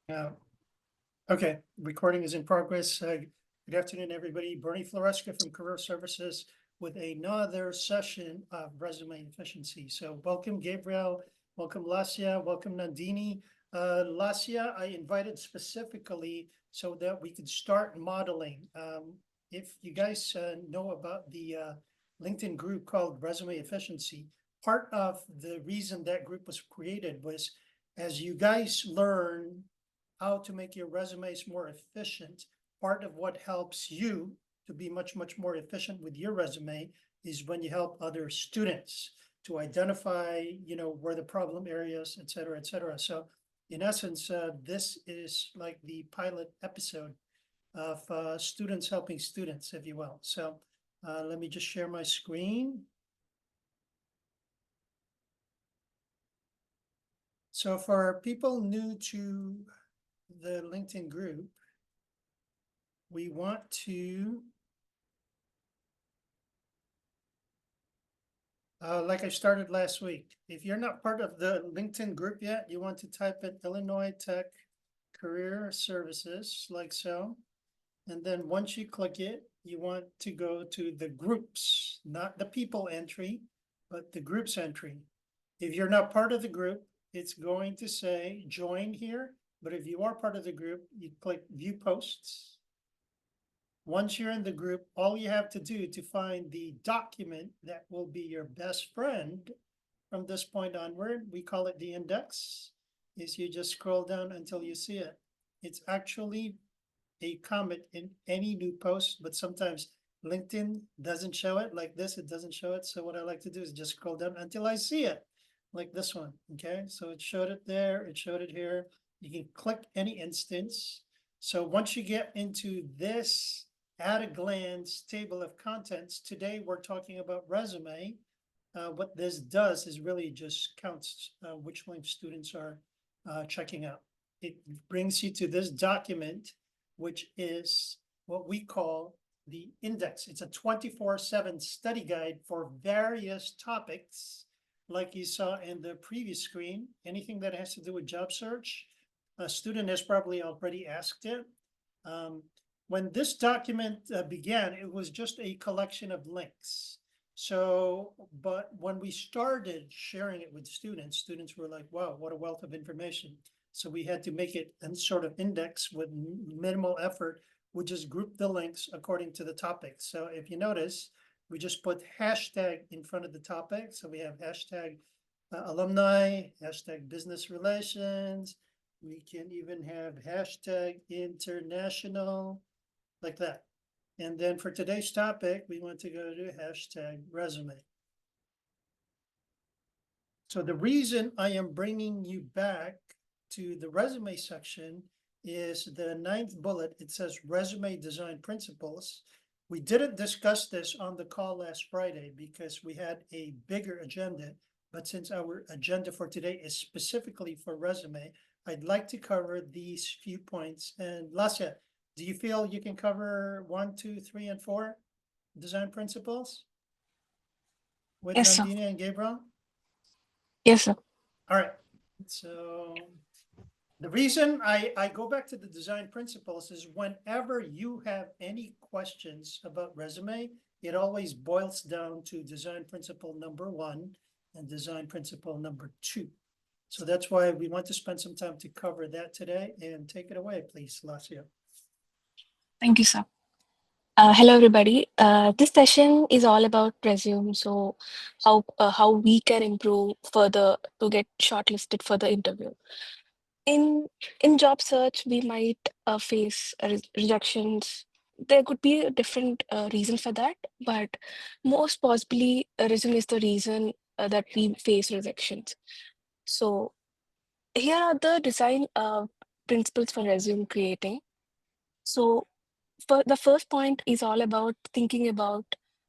Uh, Okay, recording is in progress. Good afternoon, everybody. Bernie Floresca from Career Services with another session of resume efficiency. So welcome, Gabriel. Welcome, Lasia. Welcome, Nandini. Lasia, I invited specifically so that we could start modeling. If you guys know about the LinkedIn group called Resume Efficiency, part of the reason that group was created was as you guys learn how to make your resumes more efficient. Part of what helps you to be much more efficient with your resume is when you help other students to identify, where the problem areas, et cetera, et cetera. So in essence, this is like the pilot episode of students helping students, if you will. So let me just share my screen. So for people new to the LinkedIn group, we want to, like I started last week, if you're not part of the LinkedIn group yet, you want to type in Illinois Tech Career Services, like so. And then once you click it, you want to go to the groups, not the people entry, but the groups entry. If you're not part of the group, it's going to say join here. But if you are part of the group, you click view posts. Once you're in the group, all you have to do to find the document that will be your best friend from this point onward, we call it the index, is you just scroll down until you see it. It's actually a comment in any new post, but sometimes LinkedIn doesn't show it like this, it doesn't show it. So what I like to do is just scroll down until I see it, like this one, okay? So it showed it there, it showed it here. You can click any instance. So once you get into this at a glance table of contents, today we're talking about resume. What this does is really just counts which link students are checking out. It brings you to this document, which is what we call the index. It's a 24/7 study guide for various topics, like you saw in the previous screen. Anything that has to do with job search, a student has probably already asked it. When this document began, it was just a collection of links. So, but when we started sharing it with students, students were like, wow, what a wealth of information. So we had to make it a sort of index with minimal effort. We just group the links according to the topic. So if you notice, we just put hashtag in front of the topic. So we have hashtag alumni, hashtag business relations. We can even have hashtag international, like that. And then for today's topic, we want to go to hashtag resume. So the reason I am bringing you back to the resume section is the 9th bullet. It says resume design principles. We didn't discuss this on the call last Friday because we had a bigger agenda. But since our agenda for today is specifically for resume, I'd like to cover these few points. And Lasya, do you feel you can cover 1, 2, 3, and 4 design principles with Yes, sir. Nandini and Gabriel? Yes, sir. All right. So the reason I go back to the design principles is whenever you have any questions about resume, it always boils down to design principle number 1 and design principle number 2. So that's why we want to spend some time to cover that today, and take it away, please, Lasia. Thank you, sir. Hello, everybody. This session is all about resume. So, how we can improve further to get shortlisted for the interview. In in job search, we might face rejections. There could be a different reason for that, but most possibly, a resume is the reason that we face rejections. So, here are the design principles for resume creating. So, for the first point is all about thinking about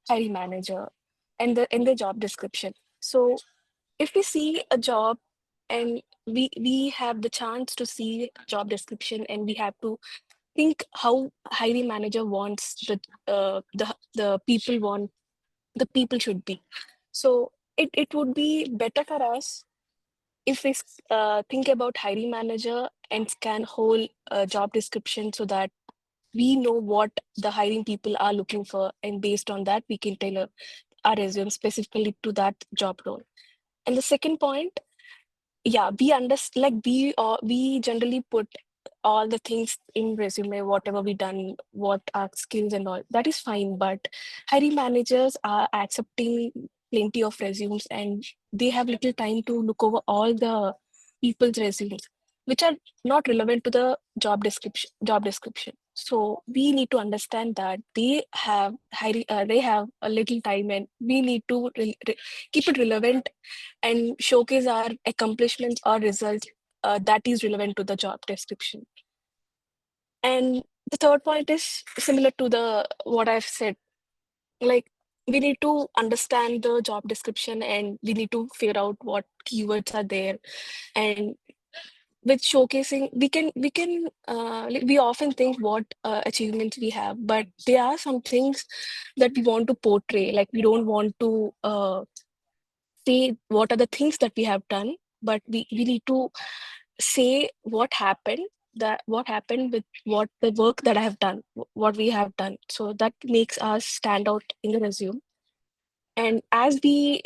hiring manager and the in the job description. So if we see a job and we have the chance to see job description and we have to think how hiring manager wants the people want the people should be. So it would be better for us if we think about hiring manager and scan whole job description so that we know what the hiring people are looking for, and based on that we can tailor our resume specifically to that job role. And the second point, yeah, we understand, like we generally put all the things in resume, whatever we done, what our skills and all, that is fine, but hiring managers are accepting plenty of resumes and they have little time to look over all the people's resumes which are not relevant to the job description. So we need to understand that they have they have a little time, and we need to keep it relevant and showcase our accomplishments or results that is relevant to the job description. And the third point is similar to the what I've said. Like, we need to understand the job description and we need to figure out what keywords are there. And with showcasing, we can like, we often think what achievements we have, but there are some things that we want to portray. Like, we don't want to say what are the things that we have done, but we need to say what happened with what the work that I have done, what we have done. So that makes us stand out in the resume. And as we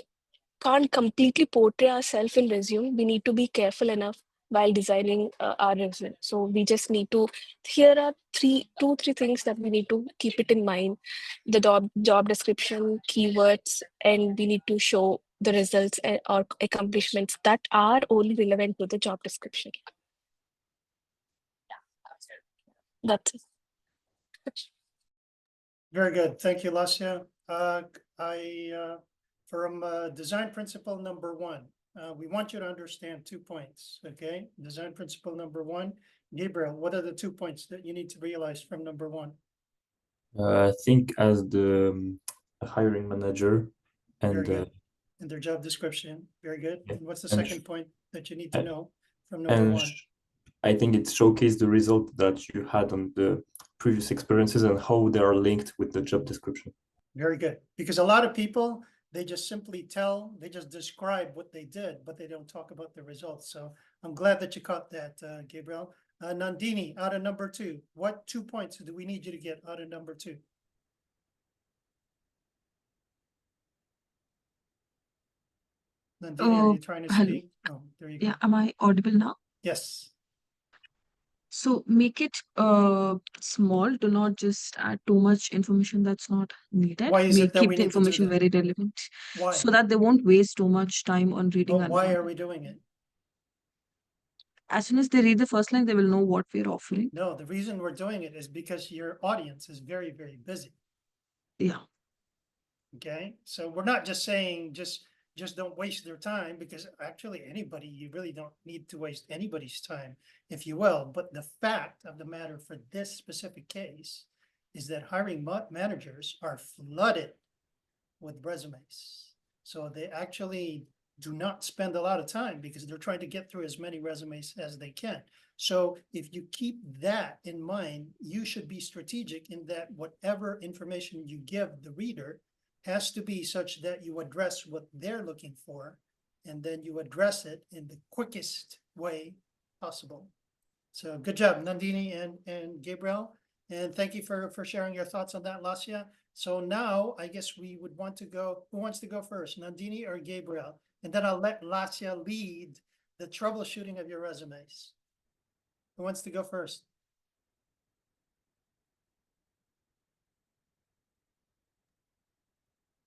can't completely portray ourselves in resume, we need to be careful enough while designing our resume. So we just need to, here are two, three things that we need to keep it in mind: the job description, keywords, and we need to show the results or accomplishments that are only relevant to the job description. That's it. Very good. Thank you, Lasya. From design principle number one, we want you to understand 2 points, okay? Design principle number one. Gabriel, what are the 2 points that you need to realize from number one? I think as the hiring manager Very and good. And their job description. Very good. Yeah. And what's the And second point that you need to and- know from number and one? I think it showcased the result that you had on the previous experiences and how they are linked with the job description. Very good. Because a lot of people, they just simply they just describe what they did, but they don't talk about the results. So I'm glad that you caught that, Gabriel. Nandini, out of number two, what 2 points do we need you to get out of number two? Nandini, are you trying to hello. speak? Oh, there you go. Yeah, am I audible now? Yes. So make it small. Do not just add too much information that's not needed. Why is it that Keep we the need to do information that? very relevant Why? so that they won't waste too much time on reading But and why all. are we doing it? As soon as they read the first line, they will know what we're offering. No, the reason we're doing it is because your audience is very, very busy. Yeah. Okay, so we're not just saying just don't waste their time, because actually anybody, you really don't need to waste anybody's time, if you will. But the fact of the matter for this specific case is that hiring managers are flooded with resumes. So they actually do not spend a lot of time because they're trying to get through as many resumes as they can. So if you keep that in mind, you should be strategic in that whatever information you give the reader has to be such that you address what they're looking for, and then you address it in the quickest way possible. So good job, Nandini and Gabriel. And thank you for sharing your thoughts on that, Lasya. So now I guess we would want to go, who wants to go first, Nandini or Gabriel? And then I'll let Lasya lead the troubleshooting of your resumes. Who wants to go first?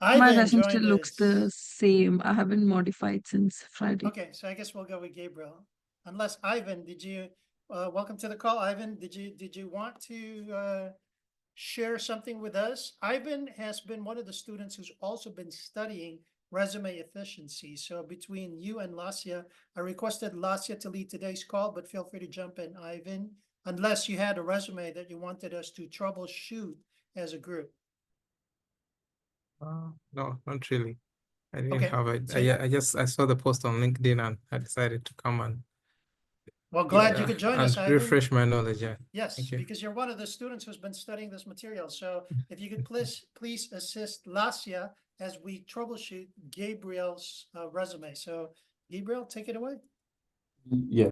My Ivan resume joined still looks us. the same. I haven't modified since Friday. Okay, so I guess we'll go with Gabriel. Unless Ivan, did you, welcome to the call, Ivan. Did you want to share something with us? Ivan has been one of the students who's also been studying resume efficiency. So between you and Lasya, I requested Lasya to lead today's call, but feel free to jump in, Ivan, unless you had a resume that you wanted us to troubleshoot as a group. No, not really. I didn't Okay, have it. so I saw the post on LinkedIn and I decided to come and well, glad you could join us, and Ivan. refresh my knowledge. Yeah. Yes, Thank you. because you're one of the students who's been studying this material. So if you could please assist Lasya as we troubleshoot Gabriel's resume. So Gabriel, take it away. Yeah.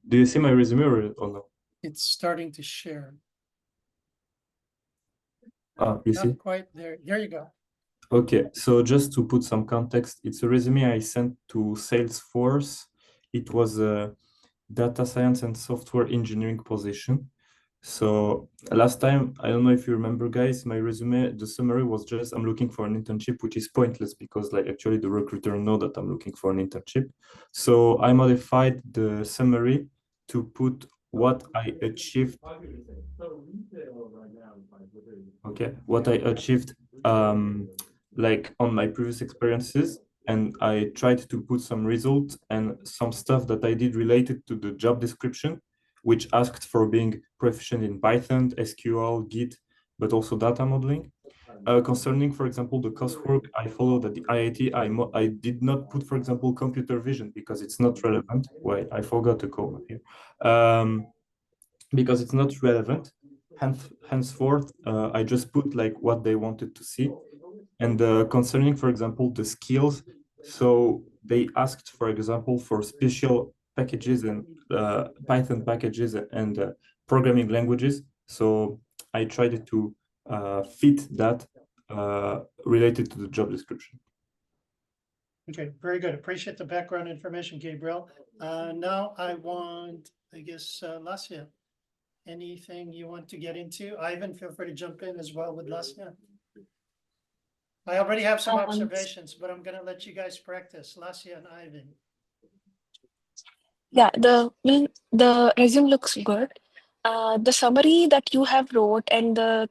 Do you see my resume or no? It's starting to share. Ah, you see? Not quite there. There you go. Okay, so just to put some context, it's a resume I sent to Salesforce. It was a data science and software engineering position. So last time, I don't know if you remember, guys, my resume, the summary was just I'm looking for an internship, which is pointless because like actually the recruiter know that I'm looking for an internship. So I modified the summary to put what I achieved. Okay, what I achieved like on my previous experiences, and I tried to put some results and some stuff that I did related to the job description, which asked for being proficient in Python, SQL, Git, but also data modeling. Concerning, for example, the coursework I followed at the IIT, I did not put, for example, computer vision because it's not relevant. Wait, I forgot to comma here. Because it's not relevant. Henceforth, I just put like what they wanted to see. And concerning, for example, the skills, so they asked, for example, for special packages and Python packages and programming languages. So I tried to fit that related to the job description. Okay, very good. Appreciate the background information, Gabriel. Now I want, I guess, Lasya. Anything you want to get into? Ivan, feel free to jump in as well with Lasya. I already have some observations, but I'm gonna let you guys practice, Lasya and Ivan. Yeah, the resume looks good. The summary that you have wrote and the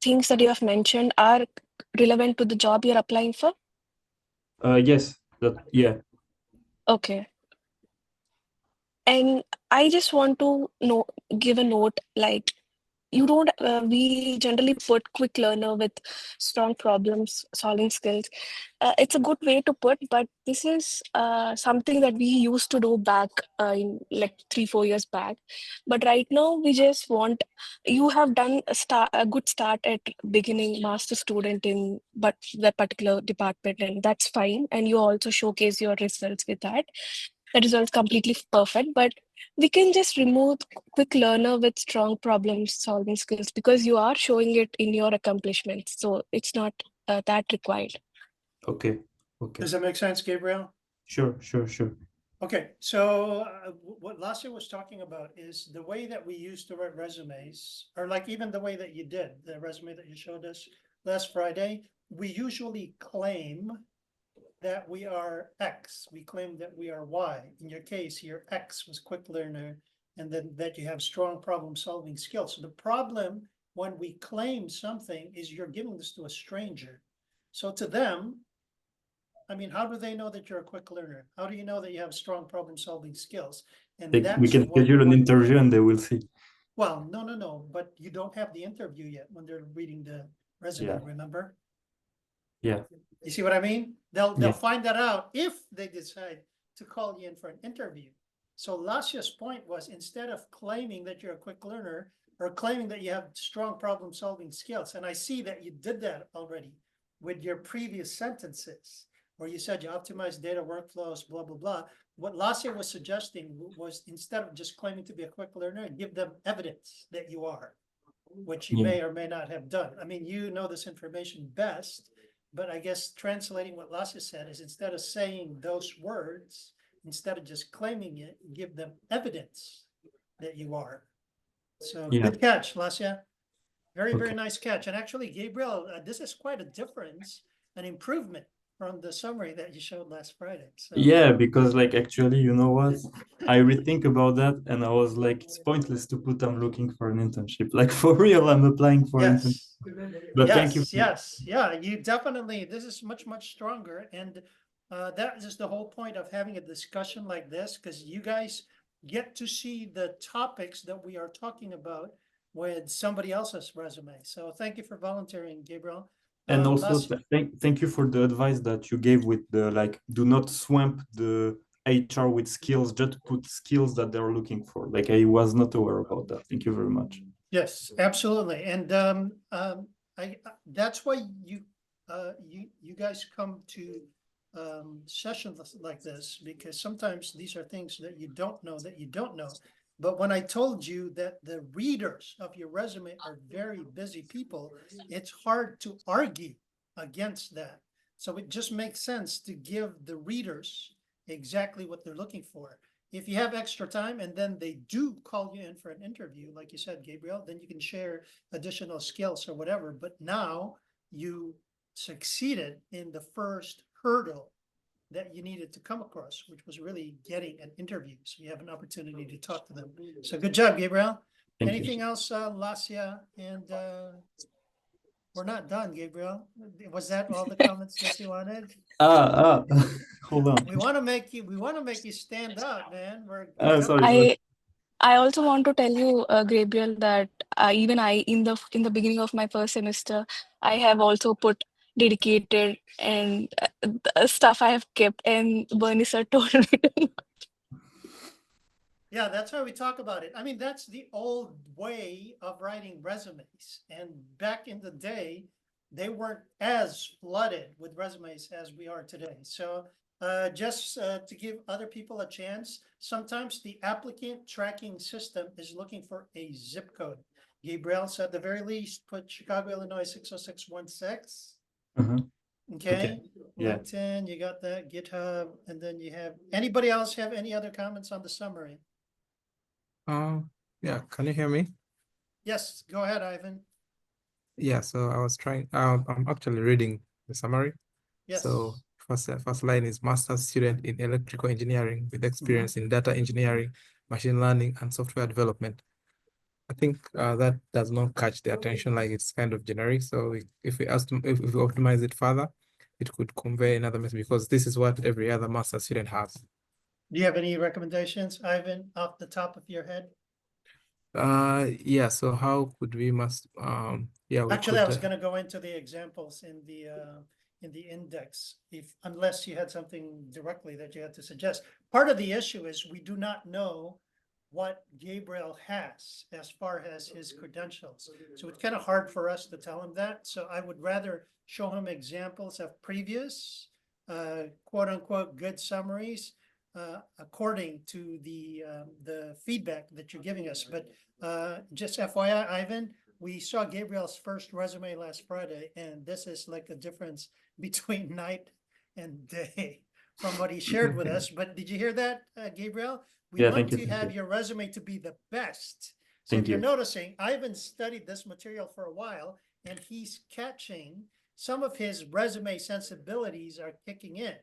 things that you have mentioned are relevant to the job you're applying for? Yes, yeah. Okay. And I just want to give a note, like you don't, we generally put quick learner with strong problems solving skills. It's a good way to put, but this is something that we used to do back in like 3-4 years back. But right now we just want, you have done a good start at beginning master student in but that particular department, and that's fine. And you also showcase your results with that. The results completely perfect, but we can just remove quick learner with strong problem solving skills because you are showing it in your accomplishments. So it's not that required. Okay. Okay. Does that make sense, Gabriel? Sure. Okay, so what Lasya was talking about is the way that we used to write resumes, or like even the way that you did, the resume that you showed us last Friday, we usually claim that we are X, we claim that we are Y. In your case, your X was quick learner, and then that you have strong problem solving skills. So the problem when we claim something is you're giving this to a stranger. So to them, I mean, how do they know that you're a quick learner? How do you know that you have strong problem solving skills? And We that's can what, schedule an interview and they will see. well, no, but you don't have the interview yet when they're reading the resume, Yeah. remember? Yeah. You see what I mean? They'll Yeah. find that out if they decide to call you in for an interview. So Lasya's point was, instead of claiming that you're a quick learner or claiming that you have strong problem solving skills, and I see that you did that already with your previous sentences, where you said you optimize data workflows, blah, blah, blah. What Lasya was suggesting was, instead of just claiming to be a quick learner, give them evidence that you are, which you Yeah. may or may not have done. I mean, you know this information best, but I guess translating what Lasya said is, instead of saying those words, instead of just claiming it, give them evidence that you are. So Yeah. good catch, Lasya. Very, very Okay. nice catch. And actually, Gabriel, this is quite a difference, an improvement from the summary that you showed last Friday. So Yeah, because like actually, you know what? I rethink about that and I was like, it's pointless to put I'm looking for an internship. Like for real, I'm applying for an internship. yes, But thank you. yeah, you definitely, this is much, much stronger. And that is the whole point of having a discussion like this, because you guys get to see the topics that we are talking about with somebody else's resume. So thank you for volunteering, Gabriel. And also Last- thank you for the advice that you gave with the like, do not swamp the HR with skills, just put skills that they're looking for. Like I was not aware about that. Thank you very much. Yes, absolutely. And that's why you guys come to sessions like this, because sometimes these are things that you don't know. But when I told you that the readers of your resume are very busy people, it's hard to argue against that. So it just makes sense to give the readers exactly what they're looking for. If you have extra time and then they do call you in for an interview, like you said, Gabriel, then you can share additional skills or whatever. But now you succeeded in the first hurdle that you needed to come across, which was really getting an interview. So you have an opportunity to talk to them. So good job, Gabriel. Thank you. Anything else, Lasia? And we're not done, Gabriel. Was that all the comments that you wanted? Hold on. We want to make you stand up, man. We're Sorry. I also want to tell you, Gabriel, that even I, in the beginning of my first semester, I have also put dedicated and stuff I have kept, and Bernie sir told me to. Yeah, that's why we talk about it. I mean, that's the old way of writing resumes. And back in the day, they weren't as flooded with resumes as we are today. So just to give other people a chance, sometimes the applicant tracking system is looking for a zip code. Gabriel, so at the very least, put Chicago, Illinois 60616. Okay. Yeah. LinkedIn, you got that, GitHub, and then you have, anybody else have any other comments on the summary? Yeah, can you hear me? Yes, go ahead, Ivan. Yeah, so I was trying, I'm actually reading the summary. Yes. So first line is master's student in electrical engineering with experience in data engineering, machine learning, and software development. I think that does not catch the attention, like it's kind of generic. So if we optimize it further, it could convey another message, because this is what every other master's student has. Do you have any recommendations, Ivan, off the top of your head? Yeah, so how could we yeah, we Actually, could, I was gonna go into the examples in the index, unless you had something directly that you had to suggest. Part of the issue is we do not know what Gabriel has as far as his credentials. So it's kind of hard for us to tell him that. So I would rather show him examples of previous quote unquote good summaries according to the feedback that you're giving us. But just FYI, Ivan, we saw Gabriel's first resume last Friday, and this is like a difference between night and day from what he shared with us. But did you hear that, Gabriel? We Yeah, want thank you, to thank have you. your resume to be the best. So Thank if you're you. noticing, Ivan studied this material for a while, and he's catching some of his resume sensibilities are kicking in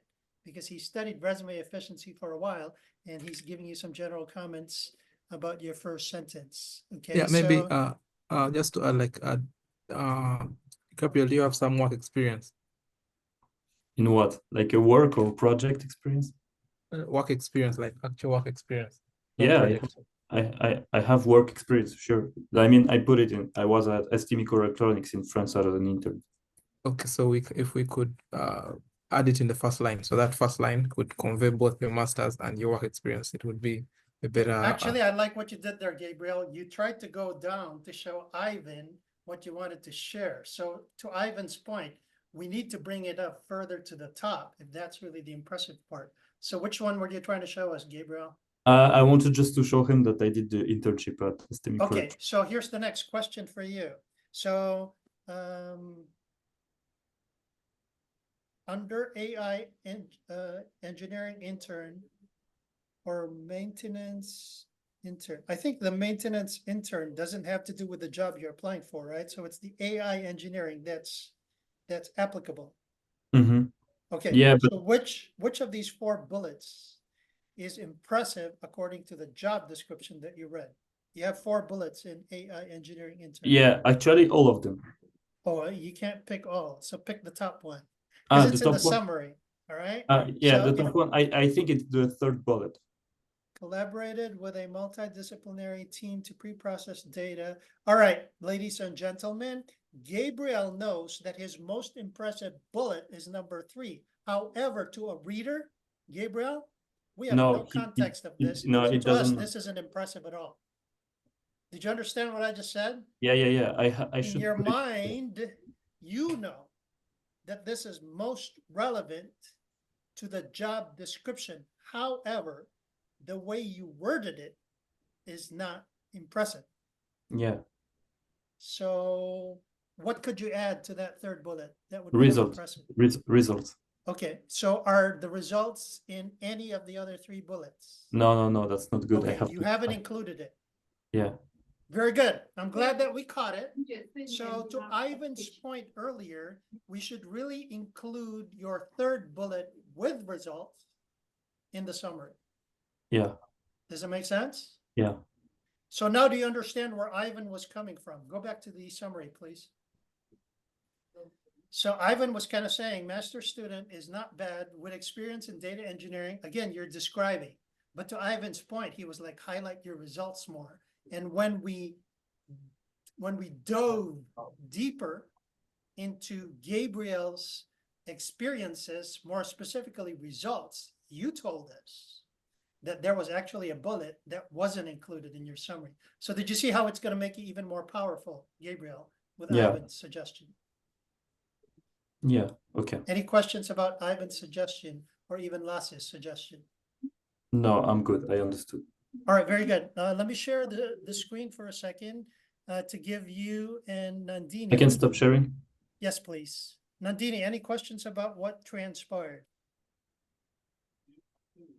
because he studied resume efficiency for a while, and he's giving you some general comments about your first sentence. Okay. yeah, maybe So, just to add, like Gabriel, do you have some work experience? In what? Like a work or project experience? Work experience, like actual work experience. Yeah, I have work experience, sure. I mean, I put it in. I was at ST Microelectronics in France as an intern. Okay, so if we could add it in the first line, so that first line could convey both your master's and your work experience, it would be a better. actually, I like what you did there, Gabriel. You tried to go down to show Ivan what you wanted to share. So to Ivan's point, we need to bring it up further to the top if that's really the impressive part. So which one were you trying to show us, Gabriel? I wanted just to show him that I did the internship at ST Microelectronics. Okay, so here's the next question for you. So under AI engineering intern or maintenance intern, I think the maintenance intern doesn't have to do with the job you're applying for, right? So it's the AI engineering that's applicable. Mm-hmm. Okay, Yeah, but so which of these 4 bullets is impressive according to the job description that you read? You have 4 bullets in AI engineering intern. yeah, actually all of them. Oh, you can't pick all, so pick the top one. Because The it's in the top one. summary, all right? Yeah, So the top one. I think it's the 3rd bullet. collaborated with a multidisciplinary team to pre-process data. All right, ladies and gentlemen, Gabriel knows that his most impressive bullet is number 3. However, to a reader, Gabriel, We have No, no context of this. no, So it to us, doesn't. this isn't impressive at all. Did you understand what I just said? Yeah. I In should your put it- mind, you know that this is most relevant to the job description. However, the way you worded it is not impressive. Yeah, So what could you add to that third bullet that would be more results, impressive? results. Okay, so are the results in any of the other three bullets? No, that's not good. I Okay, have you to. haven't included it. Yeah, Very good. I'm glad that we caught it. So to Ivan's point earlier, we should really include your third bullet with results in the summary. yeah, Does it make sense? yeah. So now do you understand where Ivan was coming from? Go back to the summary, please. So Ivan was kind of saying master student is not bad with experience in data engineering. Again, you're describing, but to Ivan's point, he was like, highlight your results more. And when we dove deeper into Gabriel's experiences, more specifically results, you told us that there was actually a bullet that wasn't included in your summary. So did you see how it's going to make it even more powerful, Gabriel, with Yeah. Ivan's suggestion? Yeah, okay. Any questions about Ivan's suggestion or even Lasse's suggestion? No, I'm good. I understood. All right, very good. Let me share the screen for a second to give you and Nandini. I can stop sharing? Yes, please. Nandini, any questions about what transpired?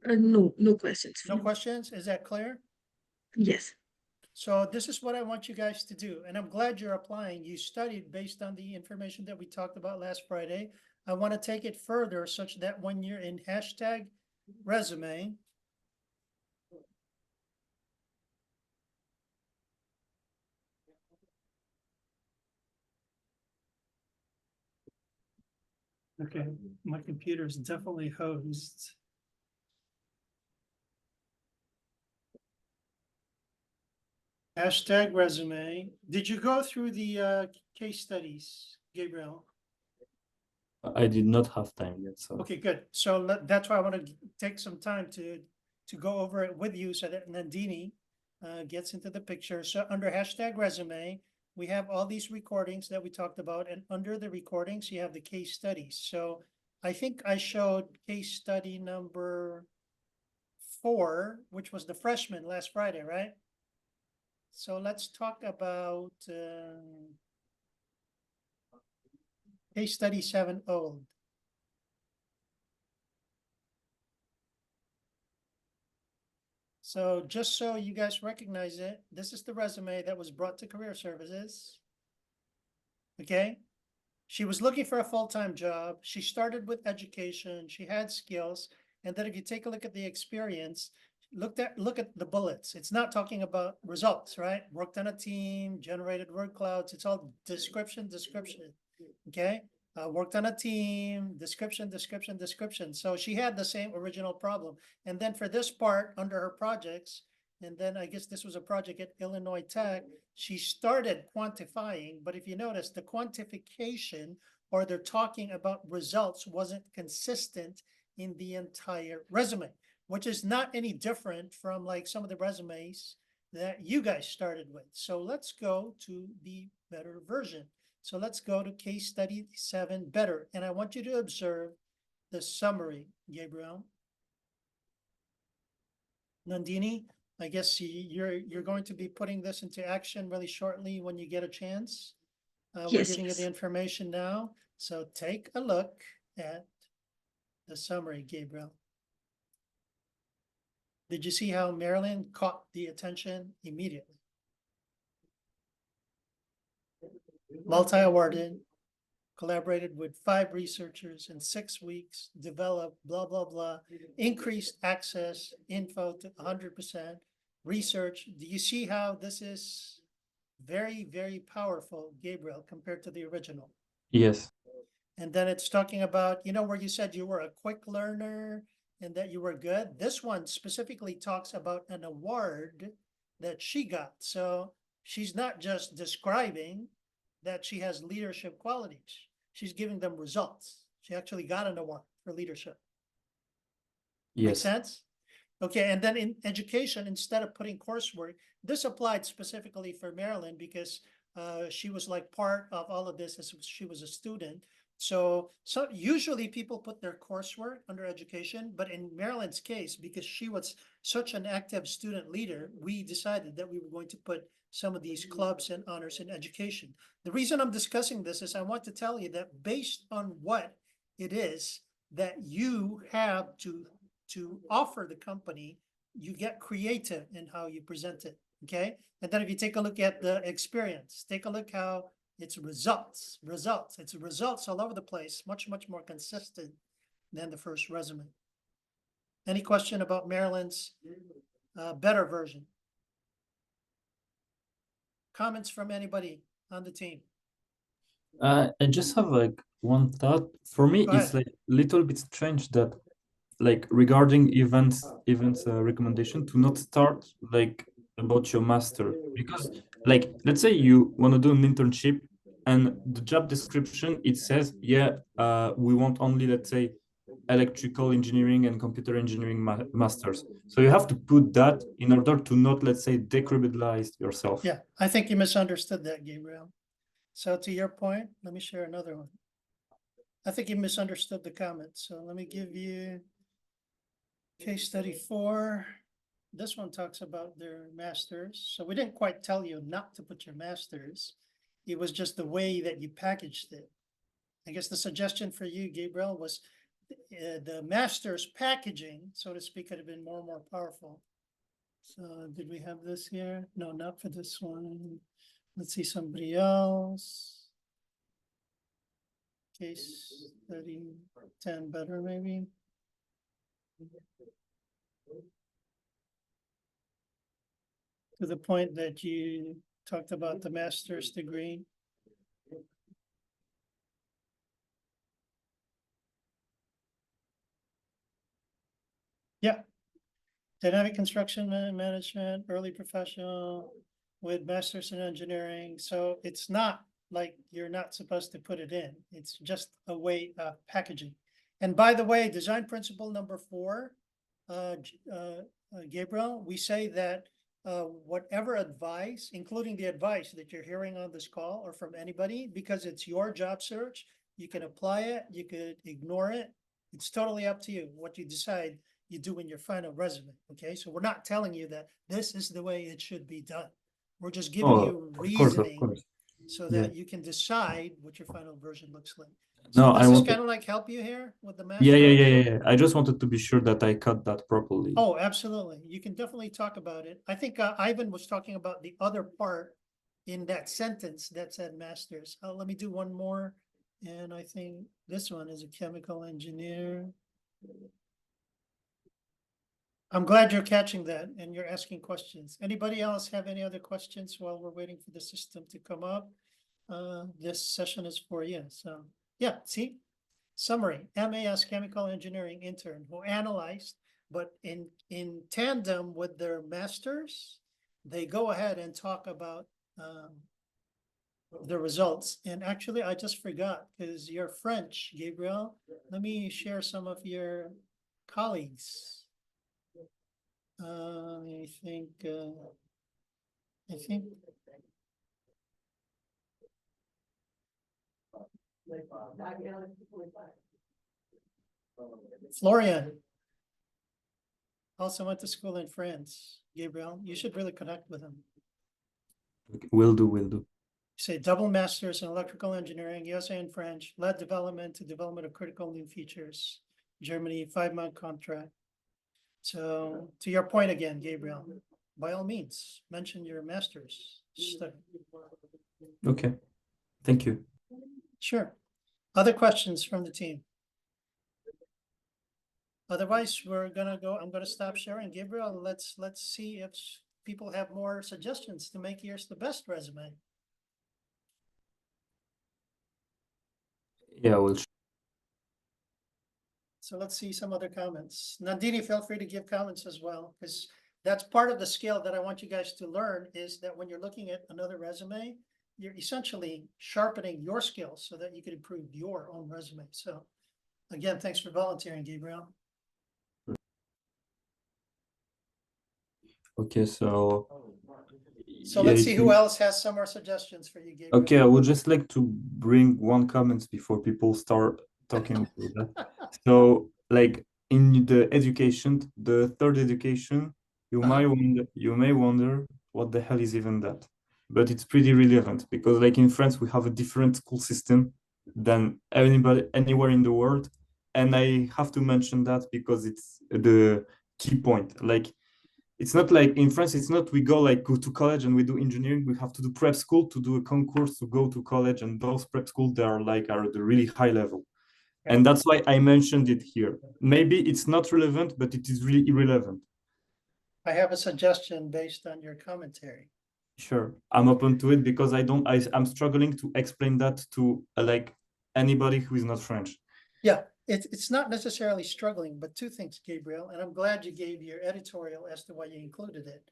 No questions. No questions? Is that clear? Yes. So this is what I want you guys to do, and I'm glad you're applying. You studied based on the information that we talked about last Friday. I want to take it further such that when you're in hashtag resume, okay, my computer is definitely hosed. Hashtag resume. Did you go through the case studies, Gabriel? I did not have time yet, so. Okay, good. So that's why I want to take some time to go over it with you so that Nandini gets into the picture. So under hashtag resume, we have all these recordings that we talked about, and under the recordings, you have the case studies. So I think I showed case study number 4, which was the freshman last Friday, right? So let's talk about case study 7 old. So just so you guys recognize it, this is the resume that was brought to Career Services. Okay. She was looking for a full-time job. She started with education. She had skills. And then if you take a look at the experience, look at the bullets. It's not talking about results, right? Worked on a team, generated word clouds. It's all description. Okay. Worked on a team, description. So she had the same original problem. And then for this part under her projects, and then I guess this was a project at Illinois Tech, she started quantifying, but if you notice the quantification or they're talking about results wasn't consistent in the entire resume, which is not any different from like some of the resumes that you guys started with. So let's go to the better version. So let's go to case study 7 better. And I want you to observe the summary, Gabriel. Nandini, I guess you're going to be putting this into action really shortly when you get a chance. We're Yes, giving you yes. the information now. So take a look at the summary, Gabriel. Did you see how Marilyn caught the attention immediately? Multi-awarded, collaborated with 5 researchers in 6 weeks, developed blah, blah, blah, increased access info to 100%, research. Do you see how this is very, very powerful, Gabriel, compared to the original? Yes, And then it's talking about, you know, where you said you were a quick learner and that you were good. This one specifically talks about an award that she got. So she's not just describing that she has leadership qualities. She's giving them results. She actually got an award for leadership. Make yes, sense? Okay, and then in education, instead of putting coursework, this applied specifically for Marilyn because she was like part of all of this as she was a student. So usually people put their coursework under education, but in Marilyn's case, because she was such an active student leader, we decided that we were going to put some of these clubs and honors in education. The reason I'm discussing this is I want to tell you that based on what it is that you have to offer the company, you get creative in how you present it, okay? And then if you take a look at the experience, take a look how it's results. It's results all over the place, much more consistent than the first resume. Any question about Marilyn's better version? Comments from anybody on the team? I just have like one thought. For me, Go it's ahead. like little bit strange that like regarding events recommendation to not start like about your master, because like let's say you want to do an internship and the job description it says we want only, let's say, electrical engineering and computer engineering masters, so you have to put that in order to not, let's say, decriminalize yourself. Yeah, I think you misunderstood that, Gabriel. So to your point, let me share another one. I think you misunderstood the comment. So let me give you case study 4. This one talks about their masters. So we didn't quite tell you not to put your masters. It was just the way that you packaged it. I guess the suggestion for you, Gabriel, was the master's packaging, so to speak, could have been more and more powerful. So did we have this here? No, not for this one. Let's see somebody else. Case study 10 better, maybe. To the point that you talked about the master's degree. Yeah. Dynamic construction management, early professional with master's in engineering. So it's not like you're not supposed to put it in. It's just a way of packaging. And by the way, design principle number 4, Gabriel, we say that whatever advice, including the advice that you're hearing on this call or from anybody, because it's your job search, you can apply it, you could ignore it. It's totally up to you what you decide you do in your final resume, okay? So we're not telling you that this is the way it should be done. We're just giving you Of course, reasoning so Yeah. that you can decide what your final version looks like. No, So I does this wanted- kind of like help you here with the math? Yeah. I just wanted to be sure that I cut that properly. Oh, absolutely. You can definitely talk about it. I think Ivan was talking about the other part in that sentence that said masters. Let me do one more. And I think this one is a chemical engineer. I'm glad you're catching that and you're asking questions. Anybody else have any other questions while we're waiting for the system to come up? This session is for you. So yeah, see, summary, MAS chemical engineering intern who analyzed, but in tandem with their masters, they go ahead and talk about the results. And actually, I just forgot because you're French, Gabriel. Let me share some of your colleagues. I think Florian also went to school in France. Gabriel, you should really connect with him. Will do. Say double masters in electrical engineering, USA and French, led development of critical new features. Germany, 5-month contract. So to your point again, Gabriel, by all means, mention your master's study. Okay, thank you. Sure. Other questions from the team? Otherwise, I'm gonna stop sharing. Gabriel, let's see if people have more suggestions to make yours the best resume. Yeah, we'll. So let's see some other comments. Nandini, feel free to give comments as well, because that's part of the skill that I want you guys to learn is that when you're looking at another resume, you're essentially sharpening your skills so that you can improve your own resume. So again, thanks for volunteering, Gabriel. Okay, so So yeah, let's if see who you- else has some more suggestions for you, Gabriel. Okay, I would just like to bring one comment before people start talking about that. So, like in the education, the third education, you may wonder what the hell is even that. But it's pretty relevant because, like in France, we have a different school system than anybody anywhere in the world, and I have to mention that because it's the key point. Like it's not like in France, it's not we go to college and we do engineering. We have to do prep school to do a concourse to go to college, and those prep schools they are at the really high level. Okay. And that's why I mentioned it here. Maybe it's not relevant, but it is really irrelevant. I have a suggestion based on your commentary. Sure, I'm open to it because I'm struggling to explain that to like anybody who is not French. Yeah, it's not necessarily struggling, but two things, Gabriel, and I'm glad you gave your editorial as to why you included it.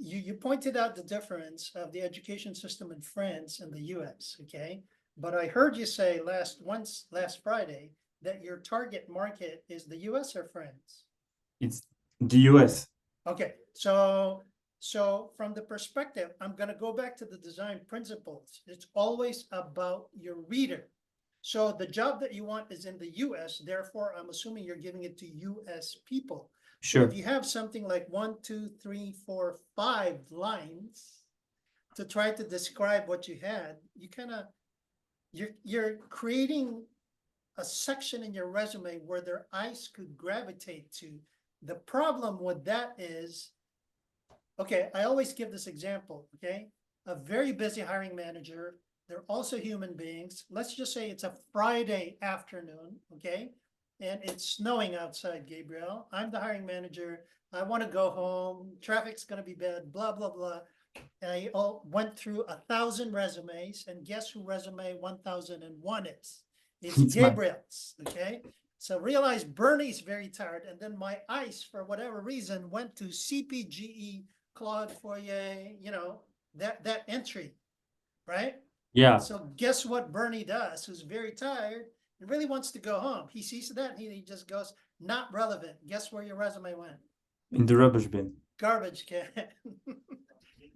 You pointed out the difference of the education system in France and the US, okay? But I heard you say last Friday that your target market is the US or France? It's the US. Okay, so from the perspective, I'm gonna go back to the design principles. It's always about your reader. So the job that you want is in the US, therefore I'm assuming you're giving it to US people. So Sure. if you have something like 1, 2, 3, 4, 5 lines to try to describe what you had, you kind of, you're creating a section in your resume where their eyes could gravitate to. The problem with that is, okay, I always give this example, okay? A very busy hiring manager, they're also human beings. Let's just say it's a Friday afternoon, okay? And it's snowing outside, Gabriel. I'm the hiring manager. I want to go home. Traffic's going to be bad, blah, blah, blah. And I went through 1,000 resumes, and guess who resume 1001 is? It's It's mine. Gabriel's, okay? So realize Bernie's very tired, and then my ice, for whatever reason, went to CPGE, Claude Foyer, that entry, right? Yeah. So guess what Bernie does, who's very tired and really wants to go home? He sees that and he just goes, not relevant. Guess where your resume went? In the rubbish bin. Garbage can.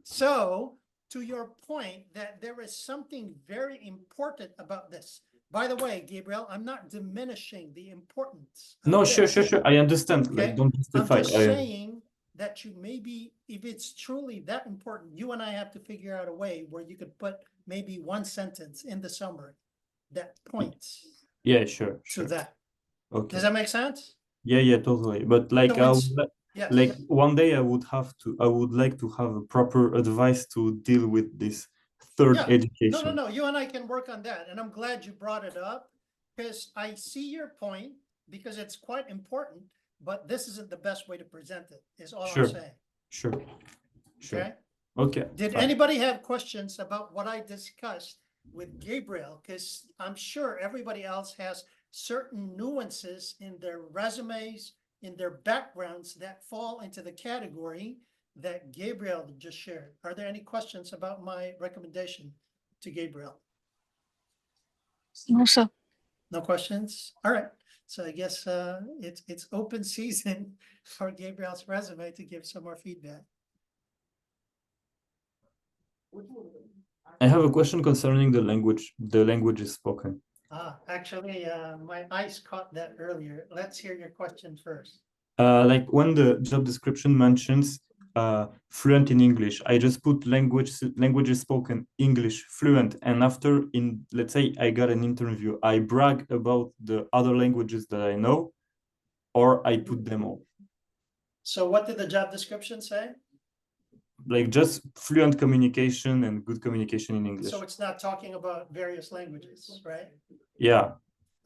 So to your point that there is something very important about this. By the way, Gabriel, I'm not diminishing the importance of No, sure, this. sure. I understand. Okay? Like, don't I'm justify. just saying that you maybe, if it's truly that important, you and I have to figure out a way where you could put maybe one sentence in the summary that points Yeah, sure, to sure. that. Okay. Does that make sense? Yeah, totally. But like, So yes. like one day I would like to have a proper advice to deal with this third Yeah. education. No. You and I can work on that. And I'm glad you brought it up because I see your point because it's quite important, but this isn't the best way to present it, is all Sure. I'm saying. Sure. Sure. Okay? Okay. Did fine. anybody have questions about what I discussed with Gabriel? Because I'm sure everybody else has certain nuances in their resumes, in their backgrounds that fall into the category that Gabriel just shared. Are there any questions about my recommendation to Gabriel? No, sir. No questions? All right. So I guess it's open season for Gabriel's resume to give some more feedback. I have a question concerning the languages spoken. Actually, my eyes caught that earlier. Let's hear your question first. Like when the job description mentions fluent in English, I just put languages spoken English fluent, and after let's say I got an interview, I brag about the other languages that I know, or I put them all. So what did the job description say? Like just fluent communication and good communication in English. So it's not talking about various languages, right? Yeah.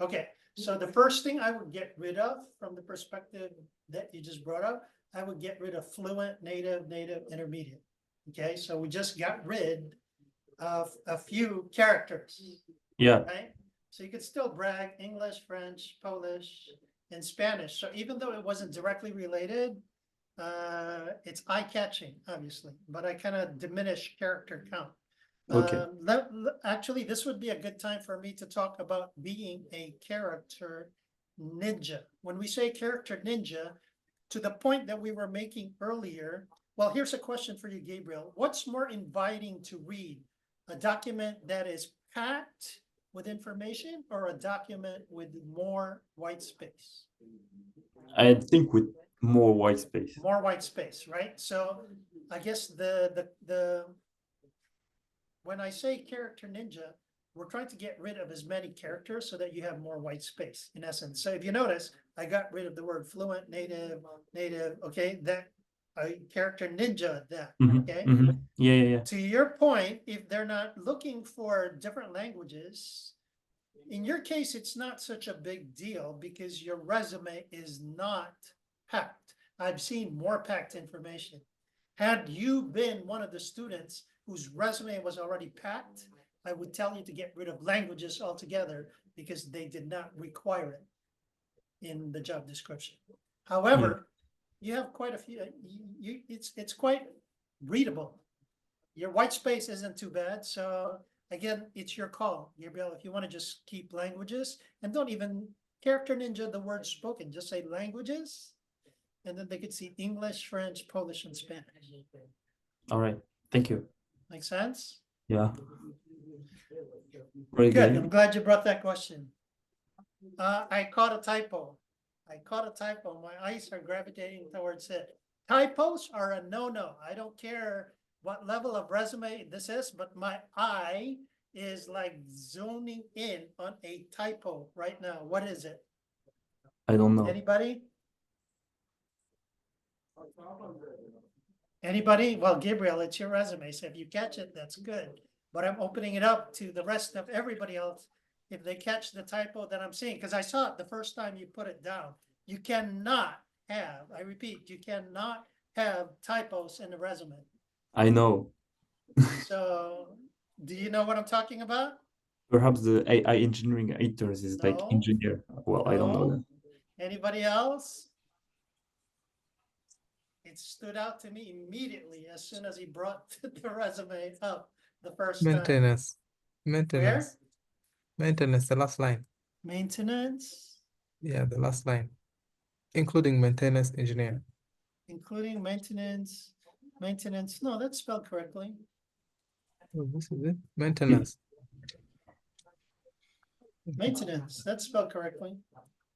Okay, so the first thing I would get rid of from the perspective that you just brought up, I would get rid of fluent, native, intermediate. Okay, so we just got rid of a few characters, Yeah. right? So you could still brag English, French, Polish, and Spanish. So even though it wasn't directly related, it's eye-catching, obviously, but I kind of diminish character count. Okay. Actually, this would be a good time for me to talk about being a character ninja. When we say character ninja, to the point that we were making earlier, well, here's a question for you, Gabriel. What's more inviting to read? A document that is packed with information or a document with more white space? I think with more white space. More white space, right? So I guess when I say character ninja, we're trying to get rid of as many characters so that you have more white space in essence. So if you notice, I got rid of the word fluent, native, okay, that character ninja that, okay? Yeah. To your point, if they're not looking for different languages, in your case, it's not such a big deal because your resume is not packed. I've seen more packed information. Had you been one of the students whose resume was already packed, I would tell you to get rid of languages altogether because they did not require it in the job description. However, you have quite a few, it's quite readable. Your white space isn't too bad. So again, it's your call, Gabriel. If you want to just keep languages and don't even character ninja the word spoken, just say languages. And then they could see English, French, Polish, and Spanish. All right. Thank you. Make sense? Yeah. Very Good. good. I'm glad you brought that question. I caught a typo. My eyes are gravitating towards it. Typos are a no-no. I don't care what level of resume this is, but my eye is like zooming in on a typo right now. What is it? I don't know. Anybody? Anybody? Well, Gabriel, it's your resume. So if you catch it, that's good. But I'm opening it up to the rest of everybody else. If they catch the typo that I'm seeing, because I saw it the first time you put it down. You cannot have, I repeat, you cannot have typos in the resume. I know. So do you know what I'm talking about? Perhaps the AI engineering editors is like No. engineer. Well, I don't know No? that. Anybody else? It stood out to me immediately as soon as he brought the resume up the first time. Maintenance. Where? Maintenance, the last line. Maintenance, Yeah, the last line. Including maintenance engineer. including maintenance, no, that's spelled correctly. Oh, this is it. Maintenance. Maintenance, that's spelled correctly.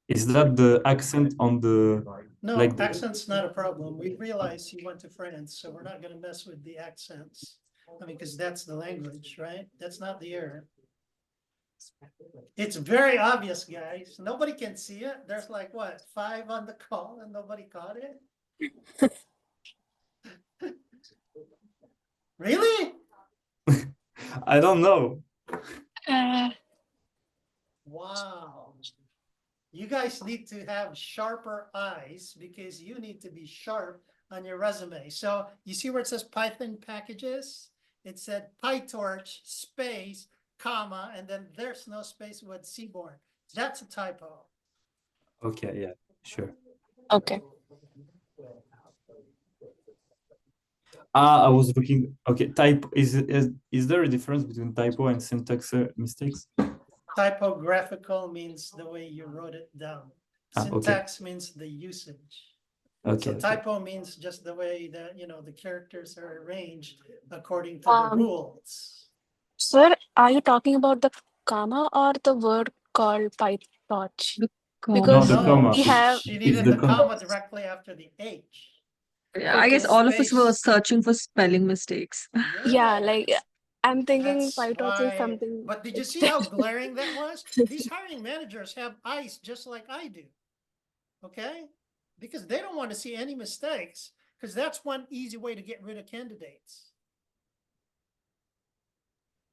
Is that the accent on the No, like the- accent's not a problem. We realize you went to France, so we're not gonna mess with the accents. I mean, because that's the language, right? That's not the error. It's very obvious, guys. Nobody can see it. There's like, what, 5 on the call and nobody caught it? Really? I don't know. Wow. You guys need to have sharper eyes because you need to be sharp on your resume. So you see where it says Python packages? It said PyTorch space, comma, and then there's no space with Seaborn. That's a typo. Okay, yeah, sure. Okay. I was looking. Okay, type is there a difference between typo and syntax mistakes? Typographical means the way you wrote it down. Okay. Syntax means the usage. Okay. So typo means just the way that, the characters are arranged according to the rules. Sir, are you talking about the comma or the word called PyTorch? Because No, the comma. we have She It's needed the the comma. comma directly after the H. Yeah, I guess Okay. all of us were Space. searching for spelling mistakes. yeah, like I'm thinking That's PyTorch is why, something. but did you see how glaring that was? These hiring managers have eyes just like I do. Okay? Because they don't want to see any mistakes, because that's one easy way to get rid of candidates.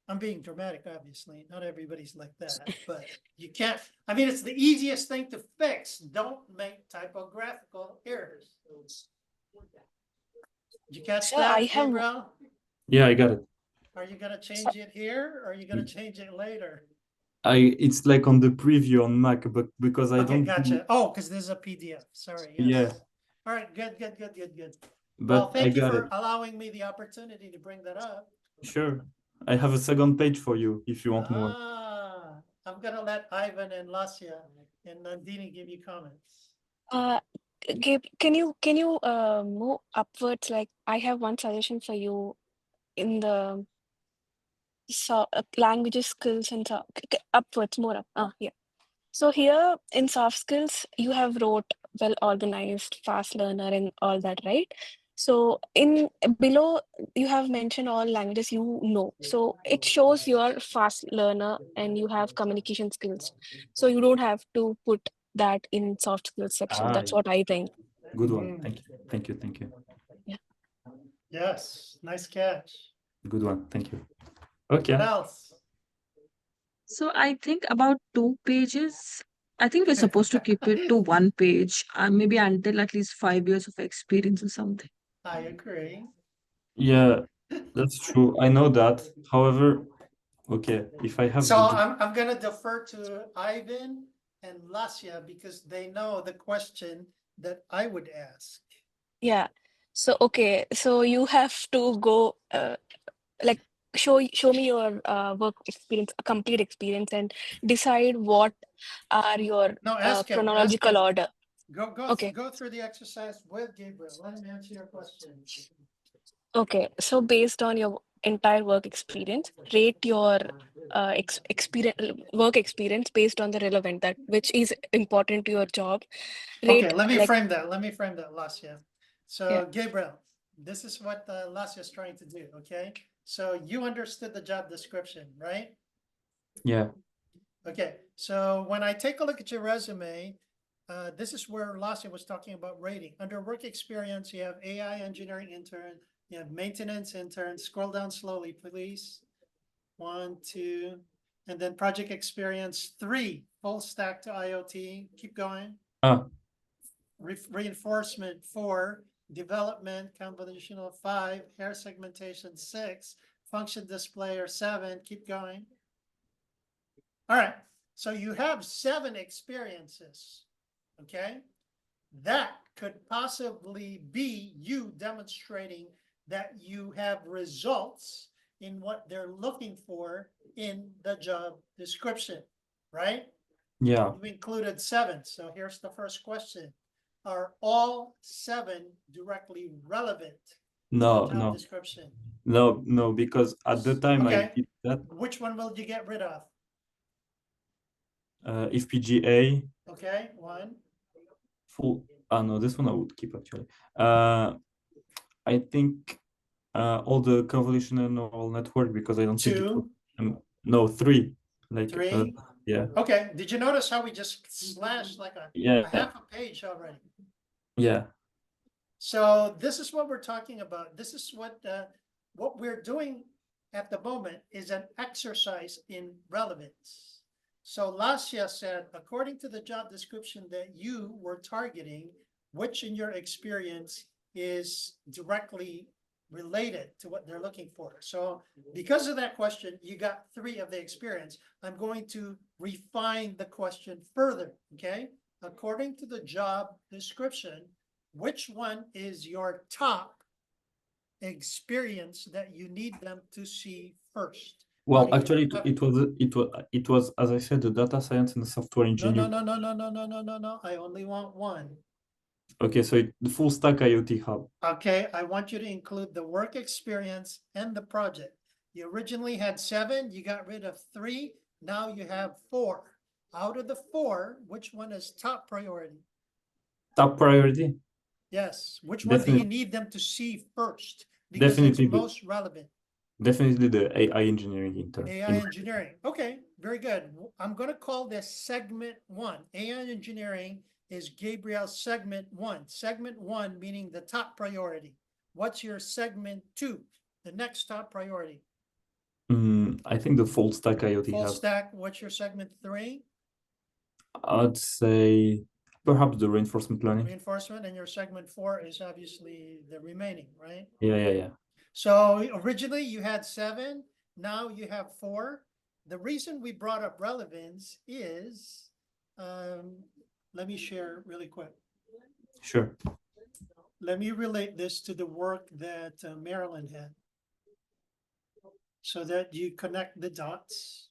I'm being dramatic, obviously. Not everybody's like that, but you can't. I mean, it's the easiest thing to fix. Don't make typographical errors. Did you catch Sir, that, I have- Gabriel? Yeah, I got it. Are you gonna change it here, or are you gonna change it later? It's like on the preview on Mac, but because I Okay, don't. gotcha. Oh, because this is a PDF. Sorry. Yes. Yeah. All right. Good. Well, But I thank you got for it. allowing me the opportunity to bring that up. Sure. I have a second page for you if you want more. I'm gonna let Ivan and Lasya and Nandini give you comments. Gabe, can you move upwards? Like I have one suggestion for you in the languages, skills, and upwards, more up. Yeah. So here in soft skills, you have wrote well organized, fast learner, and all that, right? So in below, you have mentioned all languages you know. So it shows you're fast learner and you have communication skills. So you don't have to put that in soft skills section. Ah, That's what I think. good one. Mm. Thank you. Thank you. Thank you. Yes, nice catch. Good one. Thank you. Okay. What else? So I think about 2 pages. I think we're supposed to keep it to 1 page, maybe until at least 5 years of experience or something. I agree. Yeah, that's true. I know that. However, okay, if I have So the I'm gonna defer to Ivan and Lasya because they know the question that I would ask. Yeah. So okay. So you have to go like show me your work experience, a complete experience, and decide what are your No, ask him, ask chronological him. order. Okay. Go through the exercise with Gabriel. Let him answer your question. Okay. So based on your entire work experience, rate your work experience based on the relevant that which is important to your job. Okay, Rate let me like frame that. Let me frame that, Lasya. Yeah. So Gabriel, this is what Lasya is trying to do, okay? So you understood the job description, right? yeah. Okay, so when I take a look at your resume, this is where Lasya was talking about rating. Under work experience, you have AI engineering intern, you have maintenance intern. Scroll down slowly, please. 1, 2, and then project experience 3, full stack to IoT. Keep going. Ah, Reinforcement 4, development convolutional 5, hair segmentation 6, function displayer 7. Keep going. All right, so you have 7 experiences, okay? That could possibly be you demonstrating that you have results in what they're looking for in the job description, right? yeah. You included 7, so here's the first question. Are all 7 directly relevant to No, the job no, description? no, because at the time I Okay. did that, Which one will you get rid of? FPGA, Okay, 1. full, no, this one I would keep actually. I think all the convolutional neural network because I don't think it was, 2, no, 3, like, 3. yeah, Okay, did you notice how we just slashed like a yeah, half a page already? yeah, So this is what we're talking about. This is what we're doing at the moment is an exercise in relevance. So Lasya said, according to the job description that you were targeting, which in your experience is directly related to what they're looking for. So because of that question, you got 3 of the experience. I'm going to refine the question further, okay? According to the job description, which one is your top experience that you need them to see first? well, How do actually you- it was, as I said, the data science and the software No, engineering. no. I only want 1. Okay, so the full stack IoT hub. Okay, I want you to include the work experience and the project. You originally had 7, you got rid of 3, now you have 4. Out of the 4, which one is top priority? Top priority, Yes, which one do you definitely, need them to see first? Because it's definitely, most relevant. definitely the AI engineering intern. AI engineering. Okay, very good. I'm going to call this segment 1. AI engineering is Gabriel's segment 1. Segment 1 meaning the top priority. What's your segment 2? The next top priority. I think the full stack IoT Full hub. stack. What's your segment 3? I'd say perhaps the reinforcement learning. Reinforcement. And your segment 4 is obviously the remaining, right? Yeah. So originally you had 7, now you have 4. The reason we brought up relevance is, let me share really quick. Sure. Let me relate this to the work that Marilyn had so that you connect the dots.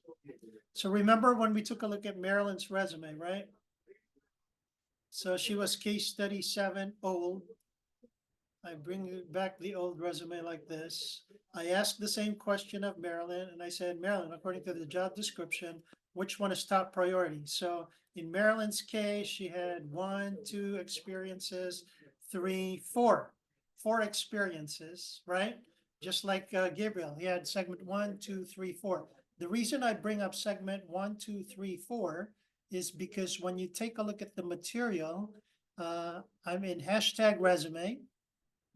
So remember when we took a look at Marilyn's resume, right? So she was case study 7 old. I bring back the old resume like this. I asked the same question of Marilyn and I said, Marilyn, according to the job description, which one is top priority? So in Marilyn's case, she had 1, 2 experiences, 3, 4, 4 experiences, right? Just like Gabriel, he had segment 1, 2, 3, 4. The reason I bring up segment 1, 2, 3, 4 is because when you take a look at the material, I'm in hashtag resume,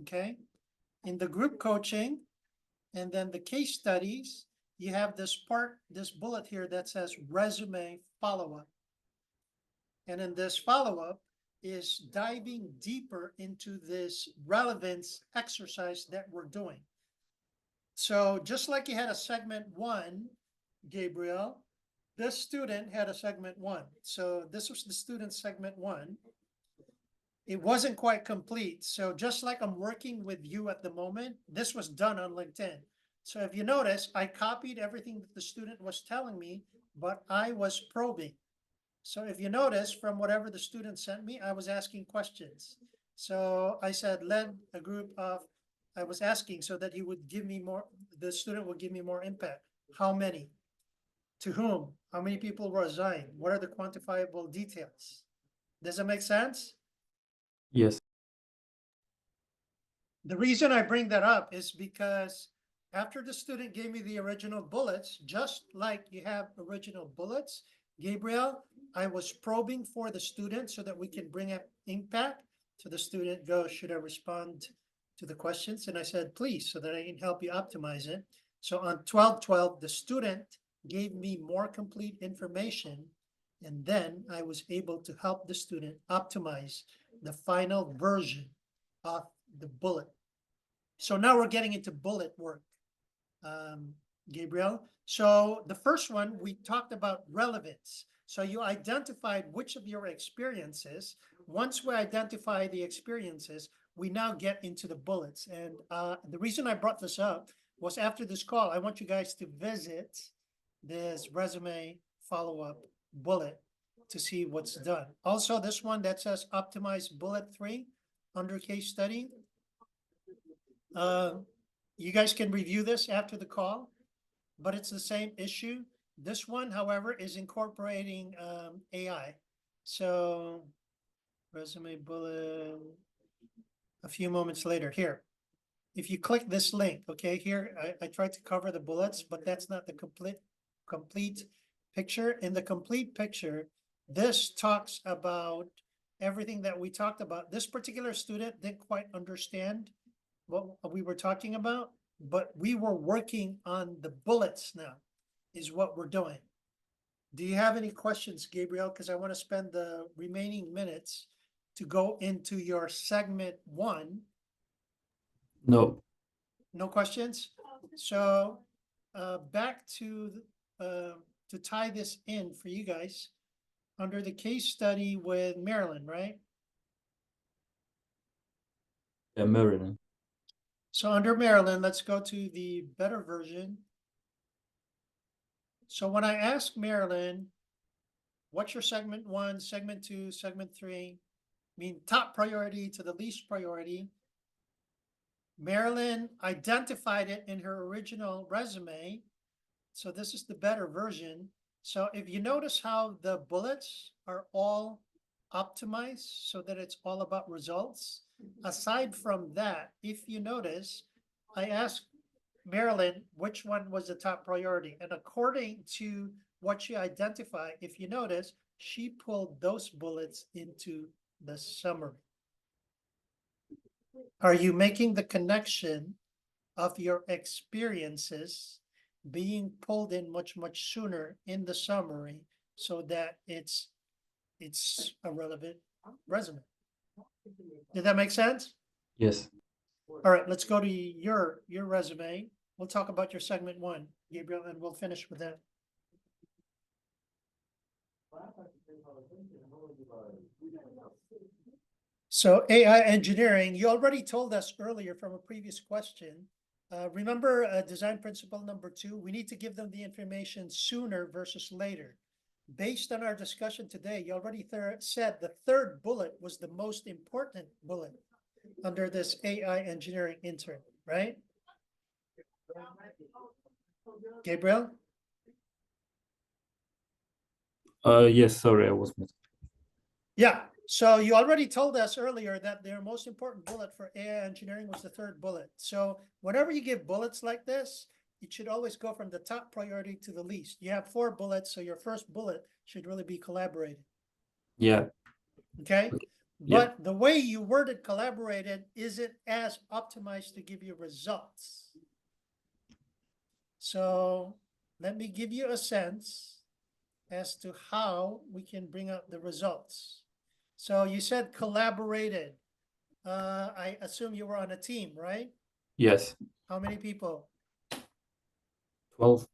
okay? In the group coaching, and then the case studies, you have this part, this bullet here that says resume follow-up. And in this follow-up is diving deeper into this relevance exercise that we're doing. So just like you had a segment 1, Gabriel, this student had a segment 1. So this was the student's segment 1. It wasn't quite complete. So just like I'm working with you at the moment, this was done on LinkedIn. So if you notice, I copied everything that the student was telling me, but I was probing. So if you notice, from whatever the student sent me, I was asking questions. So I said, led a group of, I was asking so that he would give me more, the student would give me more impact. How many? To whom? How many people were assigned? What are the quantifiable details? Does it make sense? Yes. The reason I bring that up is because after the student gave me the original bullets, just like you have original bullets, Gabriel, I was probing for the student so that we can bring up impact. So the student goes, should I respond to the questions? And I said, please, so that I can help you optimize it. So on 12/12, the student gave me more complete information, and then I was able to help the student optimize the final version of the bullet. So now we're getting into bullet work, Gabriel. So the first one, we talked about relevance. So you identified which of your experiences. Once we identify the experiences, we now get into the bullets. And the reason I brought this up was after this call, I want you guys to visit this resume follow-up bullet to see what's done. Also, this one that says optimize bullet 3 under case study. You guys can review this after the call, but it's the same issue. This one, however, is incorporating AI. So resume bullet, a few moments later here. If you click this link, okay, here, I tried to cover the bullets, but that's not the complete picture. In the complete picture, this talks about everything that we talked about. This particular student didn't quite understand what we were talking about, but we were working on the bullets now, is what we're doing. Do you have any questions, Gabriel? Because I want to spend the remaining minutes to go into your segment 1. No. No questions? So back to tie this in for you guys, under the case study with Marilyn, right? Yeah, Marilyn. So under Marilyn, let's go to the better version. So when I ask Marilyn, what's your segment 1, segment 2, segment 3, I mean top priority to the least priority, Marilyn identified it in her original resume. So this is the better version. So if you notice how the bullets are all optimized so that it's all about results, aside from that, if you notice, I asked Marilyn which one was the top priority. And according to what she identified, if you notice, she pulled those bullets into the summary. Are you making the connection of your experiences being pulled in much, much sooner in the summary so that it's a relevant resume? Did that make sense? Yes. All right, let's go to your resume. We'll talk about your segment 1, Gabriel, and we'll finish with that. So AI engineering, you already told us earlier from a previous question. Remember design principle number 2, we need to give them the information sooner versus later. based on our discussion today, you already said the third bullet was the most important bullet under this AI engineering intern, right? Gabriel? Yes, sorry, I was muted. Yeah, so you already told us earlier that their most important bullet for AI engineering was the third bullet. So whenever you give bullets like this, it should always go from the top priority to the least. You have 4 bullets, so your first bullet should really be collaborated, Yeah, okay? Yeah. But the way you worded collaborated isn't as optimized to give you results. So let me give you a sense as to how we can bring out the results. So you said collaborated. I assume you were on a team, right? yes, How many people? 12.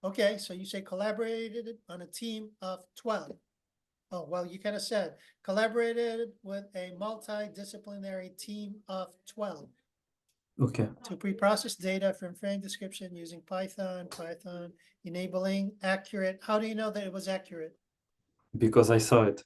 Okay, so you say collaborated on a team of 12. Oh, well, you kind of said collaborated with a multidisciplinary team of 12 Okay, to pre-process data from frame description using Python, enabling accurate. How do you know that it was accurate? because I saw it.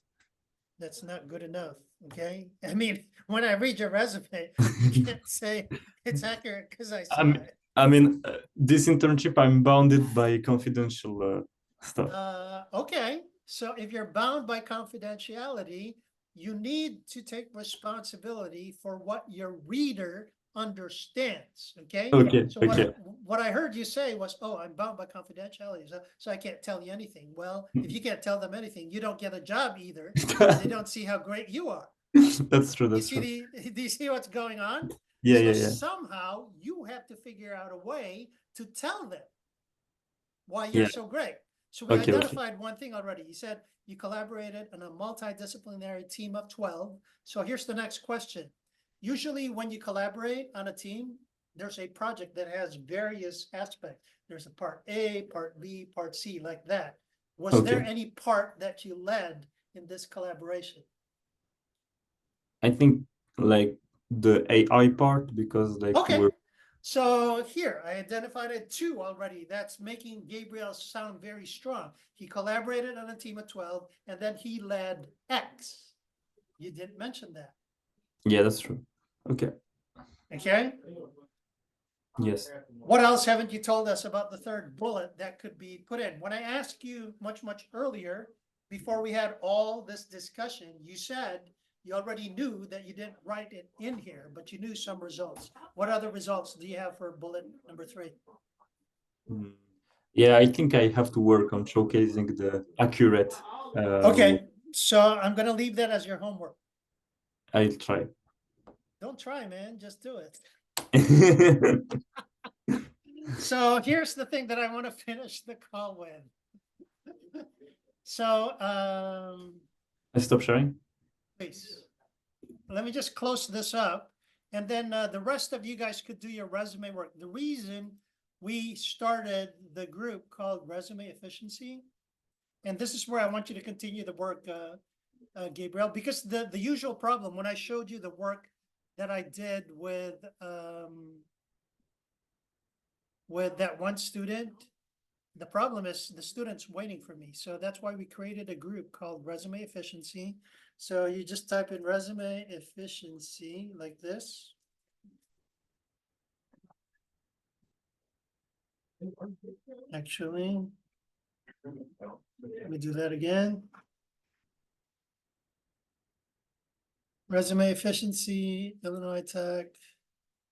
That's not good enough, okay? I mean, when I read your resume, you can't say it's accurate because I saw I'm- it. I mean, this internship, I'm bounded by confidential stuff. Okay, so if you're bound by confidentiality, you need to take responsibility for what your reader understands, okay? Okay, So okay. what I heard you say was, oh, I'm bound by confidentiality, so I can't tell you anything. Well, if you can't tell them anything, you don't get a job either. They don't see how great you are. That's true, You that's see true. do you see what's going on? Yeah, So yeah, yeah. somehow you have to figure out a way to tell them why you're Yeah. so great. So we Okay, okay. identified one thing already. You said you collaborated on a multidisciplinary team of 12. So here's the next question. Usually when you collaborate on a team, there's a project that has various aspects. There's a part A, part B, part C, like that. Was there Okay. any part that you led in this collaboration? I think like the AI part, because like Okay, we're so here, I identified it 2 already. That's making Gabriel sound very strong. He collaborated on a team of 12, and then he led X. You didn't mention that, yeah, that's true. Okay. okay? Yes. What else haven't you told us about the third bullet that could be put in? When I asked you much earlier, before we had all this discussion, you said you already knew that you didn't write it in here, but you knew some results. What other results do you have for bullet number 3? Mm. Yeah, I think I have to work on showcasing the accurate. Okay, so I'm gonna leave that as your homework. I'll try. Don't try, man, just do it. So here's the thing that I want to finish the call with. So, I stop sharing. please, let me just close this up, and then the rest of you guys could do your resume work. The reason we started the group called Resume Efficiency, and this is where I want you to continue the work, Gabriel, because the usual problem when I showed you the work that I did with that one student, the problem is the student's waiting for me. So that's why we created a group called Resume Efficiency. So you just type in Resume Efficiency like this. Actually, let me do that again. Resume Efficiency, Illinois Tech.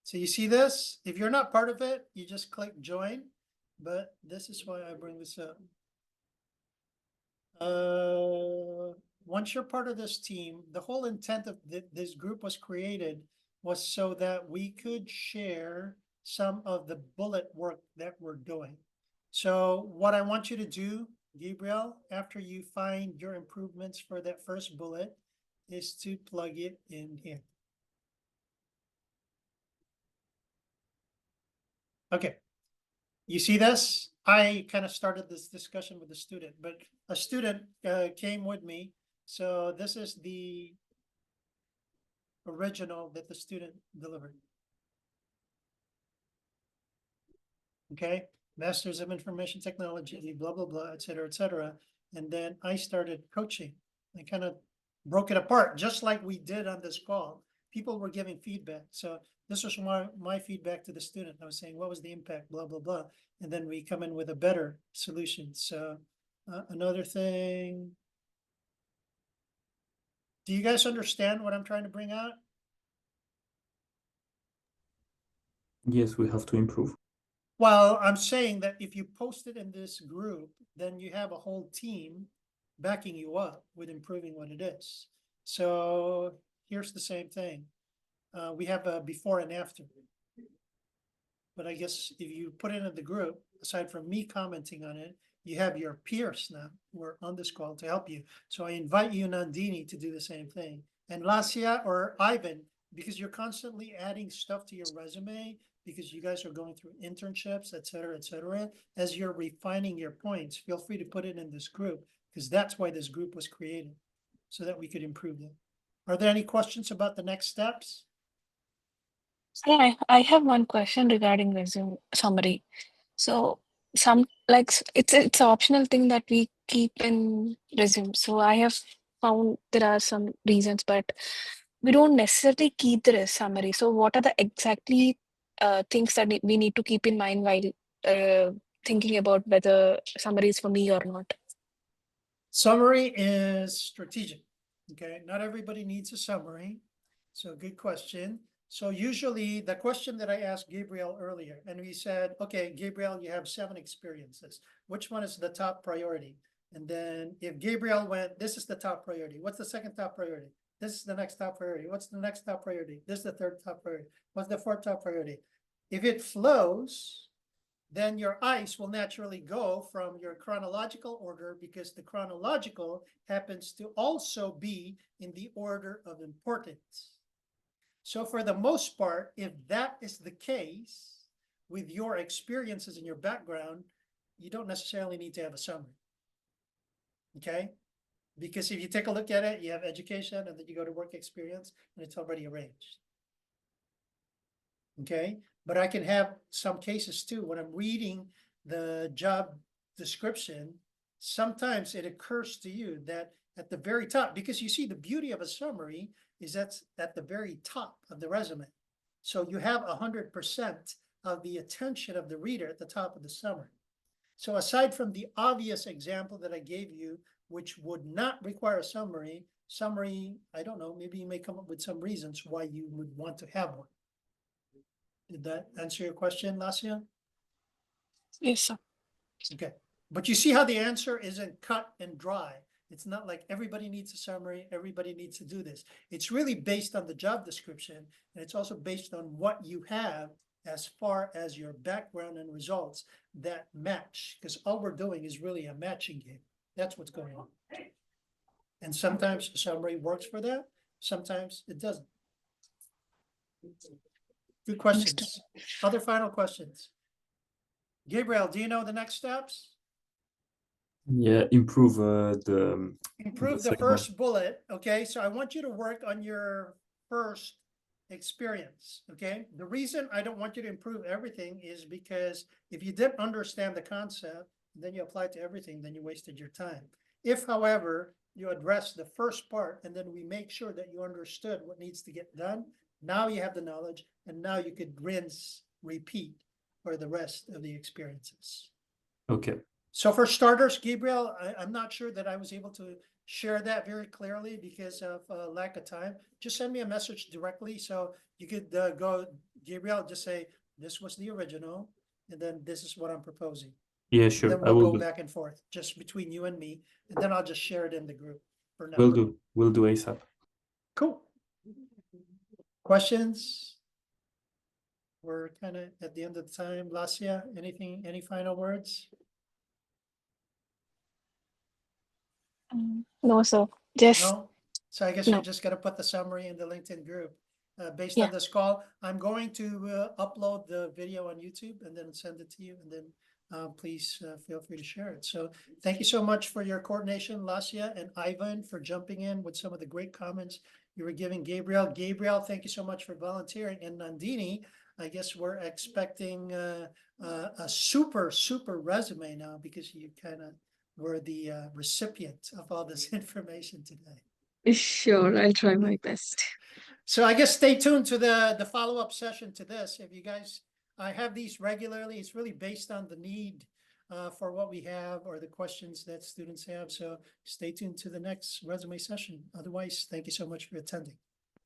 So you see this? If you're not part of it, you just click join. But this is why I bring this up. Once you're part of this team, the whole intent of this group was created was so that we could share some of the bullet work that we're doing. So what I want you to do, Gabriel, after you find your improvements for that first bullet, is to plug it in here. Okay. You see this? I kind of started this discussion with a student, but a student came with me. So this is the original that the student delivered. Okay, Masters of Information Technology, blah, blah, blah, et cetera, et cetera. And then I started coaching. I kind of broke it apart, just like we did on this call. People were giving feedback. So this was my feedback to the student. I was saying, what was the impact, blah, blah, blah. And then we come in with a better solution. So another thing. Do you guys understand what I'm trying to bring out? Yes, we have to improve. Well, I'm saying that if you post it in this group, then you have a whole team backing you up with improving what it is. So here's the same thing. We have a before and after. But I guess if you put it in the group, aside from me commenting on it, you have your peers now who are on this call to help you. So I invite you, Nandini, to do the same thing. And Lasya or Ivan, because you're constantly adding stuff to your resume, because you guys are going through internships, et cetera, as you're refining your points, feel free to put it in this group, because that's why this group was created, so that we could improve them. Are there any questions about the next steps? Yeah, I have one question regarding resume summary. So it's an optional thing that we keep in resume. So I have found there are some reasons, but we don't necessarily keep the summary. So what are the exactly things that we need to keep in mind while thinking about whether summary is for me or not? Summary is strategic, okay? Not everybody needs a summary, so good question. So usually the question that I asked Gabriel earlier, and we said, okay, Gabriel, you have 7 experiences. Which one is the top priority? And then if Gabriel went, this is the top priority. What's the second top priority? This is the next top priority. What's the next top priority? This is the third top priority. What's the fourth top priority? If it flows, then your ICE will naturally go from your chronological order, because the chronological happens to also be in the order of importance. So for the most part, if that is the case with your experiences and your background, you don't necessarily need to have a summary. Okay? Because if you take a look at it, you have education and then you go to work experience and it's already arranged. Okay? But I can have some cases too, when I'm reading the job description, sometimes it occurs to you that at the very top, because you see the beauty of a summary is that's at the very top of the resume. So you have 100% of the attention of the reader at the top of the summary. So aside from the obvious example that I gave you, which would not require a summary, I don't know, maybe you may come up with some reasons why you would want to have one. Did that answer your question, Lasya? Yes, sir. Okay, but you see how the answer isn't cut and dry. It's not like everybody needs a summary, everybody needs to do this. It's really based on the job description, and it's also based on what you have as far as your background and results that match, because all we're doing is really a matching game. That's what's going on. And sometimes a summary works for that, sometimes it doesn't. Good questions. Other final questions? Gabriel, do you know the next steps? Yeah, improve the Improve the second first bullet, okay? So I want you to work on your first experience, okay? The reason I don't want you to improve everything is because if you didn't understand the concept, then you apply it to everything, then you wasted your time. If, however, you address the first part and then we make sure that you understood what needs to get done, now you have the knowledge and now you could rinse, repeat for the rest of the experiences. Okay. So for starters, Gabriel, I'm not sure that I was able to share that very clearly because of lack of time. Just send me a message directly. So you could go, Gabriel, just say, this was the original, and then this is what I'm proposing. Yeah, And sure. then I we'll will go do. back and forth, just between you and me. And then I'll just share it in the group for now. We'll do ASAP. Cool. Questions? We're kind of at the end of the time. Lasya, any final words? No, sir. Just No? So I guess no. you're just gonna put the summary in the LinkedIn group. Based Yeah. on this call, I'm going to upload the video on YouTube and then send it to you, and then please feel free to share it. So thank you so much for your coordination, Lasya and Ivan, for jumping in with some of the great comments you were giving Gabriel. Gabriel, thank you so much for volunteering. And Nandini, I guess we're expecting a super resume now, because you kind of were the recipient of all this information today. Sure, I'll try my best. So I guess stay tuned to the follow-up session to this. If you guys, I have these regularly. It's really based on the need for what we have or the questions that students have. So stay tuned to the next resume session. Otherwise, thank you so much for attending.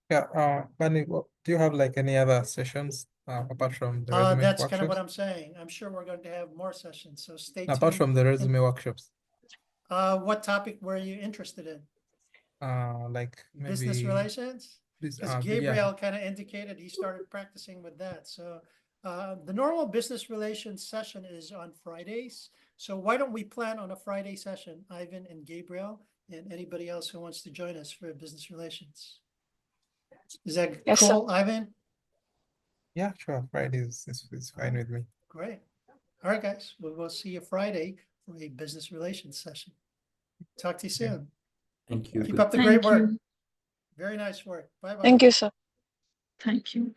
Yeah, Manny, do you have like any other sessions apart from the resume That's kind of what workshops? I'm saying. I'm sure we're going to have more sessions, so stay Apart tuned. from the resume workshops, What topic were you interested in? like Business maybe relations? this, Because yeah, Gabriel kind of indicated he started practicing with that. So the normal business relations session is on Fridays. So why don't we plan on a Friday session, Ivan and Gabriel, and anybody else who wants to join us for business relations? Is that Yes, sir. cool, Ivan? yeah, sure. Friday is fine with me. Great. All right, guys. We'll see you Friday for a business relations session. Talk to you Yeah. soon. Thank you. Keep up the great Thank work. you. Very nice work. Bye-bye. Thank you, sir. Thank you.